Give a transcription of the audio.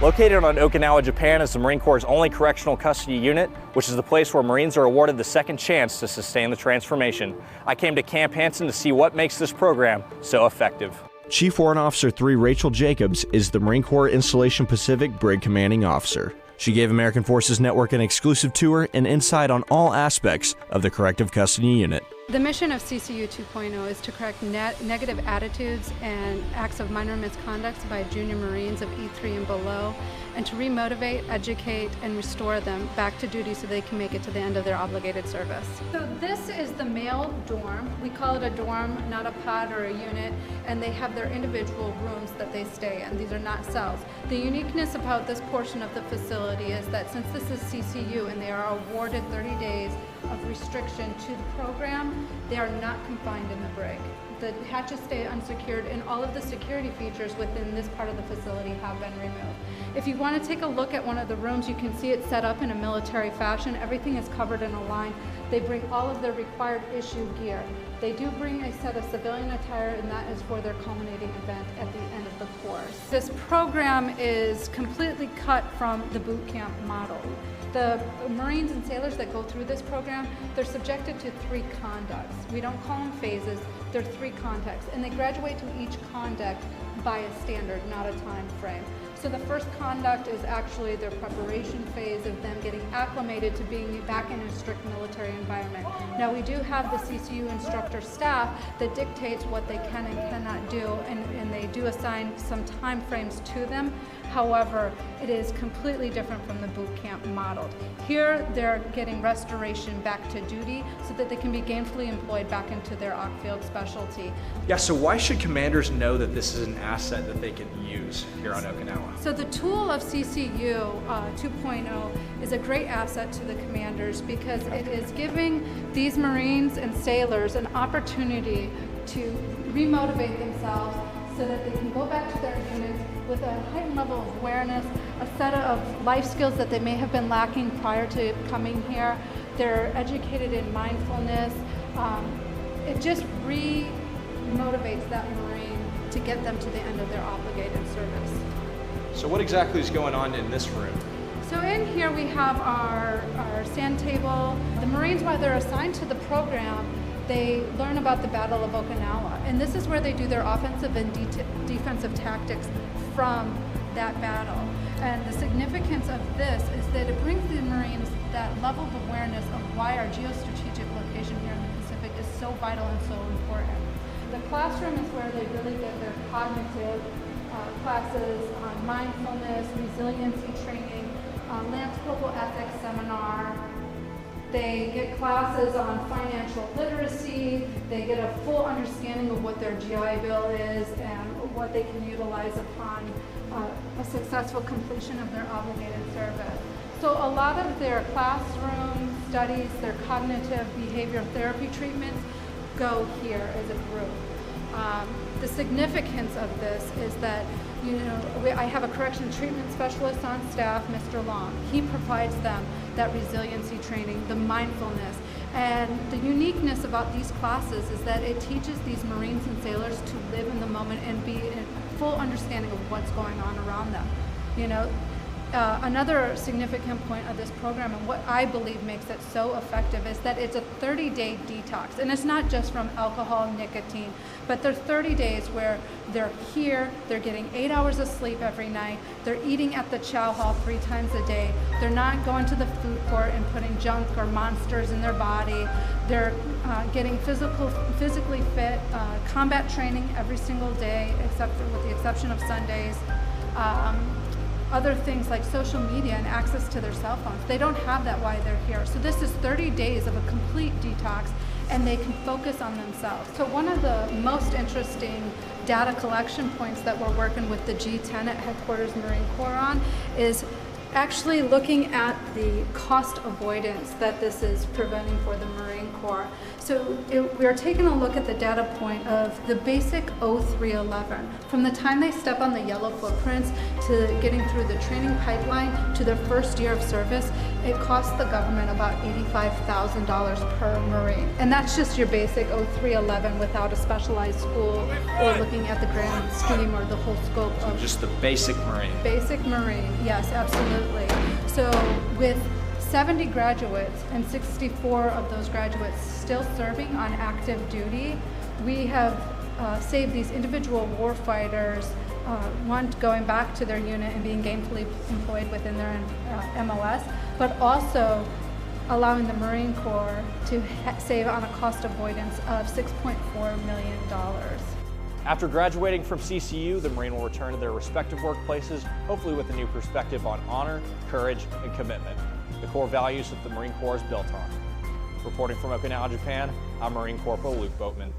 Located on Okinawa, Japan is the Marine Corps' only correctional custody unit, which is the place where Marines are awarded the second chance to sustain the transformation. I came to Camp Hansen to see what makes this program so effective. Chief Warrant Officer 3 Rachael Jacobs is the Marine Corps Installation Pacific Brig Commanding Officer. She gave American Forces Network an exclusive tour and insight on all aspects of the Corrective Custody Unit. The mission of CWO3 is to correct negative attitudes and acts of minor misconduct by junior Marines of E3 and below, and to remotivate, educate, and restore them back to duty so they can make it to the end of their obligated service. So this is the male dorm. We call it a dorm, not a pod or a unit, and they have their individual rooms that they stay in. These are not cells. The uniqueness about this portion of the facility is that since this is CCU and they are awarded 30 days of restriction to the program, they are not confined in the brig. The hatches stay unsecured, and all of the security features within this part of the facility have been removed. If you want to take a look at one of the rooms, you can see it set up in a military fashion. Everything is covered in a line. They bring all of their required issue gear. They do bring a set of civilian attire, and that is for their culminating event at the end of the course. This program is completely cut from the boot camp model. The Marines and sailors that go through this program, they're subjected to 3 conducts. We don't call them phases, they're 3 contexts, and they graduate to each conduct by a standard, not a time frame. So the first conduct is actually their preparation phase of them getting acclimated to being back in a strict military environment. Now we do have the CCU instructor staff that dictates what they can and cannot do, and they do assign some time frames to them. However, it is completely different from the boot camp modeled. Here, they're getting restoration back to duty so that they can be gainfully employed back into their OCFIELD specialty. Yeah, so why should commanders know that this is an asset that they can use here on Okinawa? So the tool of CCU 2.0 is a great asset to the commanders because it is giving these Marines and sailors an opportunity to remotivate themselves so that they can go back to their units with a heightened level of awareness, a set of life skills that they may have been lacking prior to coming here. They're educated in mindfulness. It just re-motivates that Marine to get them to the end of their obligated service. So what exactly is going on in this room? So in here we have our sand table. The Marines, while they're assigned to the program, they learn about the Battle of Okinawa. And this is where they do their offensive and defensive tactics from that battle. And the significance of this is that it brings the Marines that level of awareness of why our geostrategic location here in the Pacific is so vital and so important. The classroom is where they really get their cognitive classes on mindfulness, resiliency training, Lance Corporal Ethics seminar. They get classes on financial literacy. They get a full understanding of what their GI Bill is and what they can utilize upon a successful completion of their obligated service. So a lot of their classroom studies, their cognitive behavioral therapy treatments go here as a group. The significance of this is that, I have a correction treatment specialist on staff, Mr. Long. He provides them that resiliency training, the mindfulness. And the uniqueness about these classes is that it teaches these Marines and sailors to live in the moment and be in full understanding of what's going on around them. Another significant point of this program, and what I believe makes it so effective, is that it's a 30-day detox. And it's not just from alcohol, nicotine, but they're 30 days where they're here, they're getting 8 hours of sleep every night, they're eating at the chow hall 3 times a day, they're not going to the food court and putting junk or monsters in their body, they're getting physically fit, combat training every single day, with the exception of Sundays. Other things like social media and access to their cell phones. They don't have that while they're here. So this is 30 days of a complete detox, and they can focus on themselves. So one of the most interesting data collection points that we're working with the G10 at Headquarters Marine Corps on is actually looking at the cost avoidance that this is preventing for the Marine Corps. So we are taking a look at the data point of the basic 0311. From the time they step on the yellow footprints to getting through the training pipeline to their first year of service, It costs the government about $85,000 per Marine. And that's just your basic 0311 without a specialized school or looking at the grand scheme or the whole scope of Just the basic Marine. basic Marine, yes, absolutely. So with 70 graduates and 64 of those graduates still serving on active duty, we have saved these individual warfighters, one, going back to their unit and being gainfully employed within their MOS, but also allowing the Marine Corps to save on a cost avoidance of $6.4 million. After graduating from CCU, the Marine will return to their respective workplaces, hopefully with a new perspective on honor, courage, and commitment, the core values that the Marine Corps is built on. Reporting from Okinawa, Japan, I'm Marine Cpl Luc Boatman.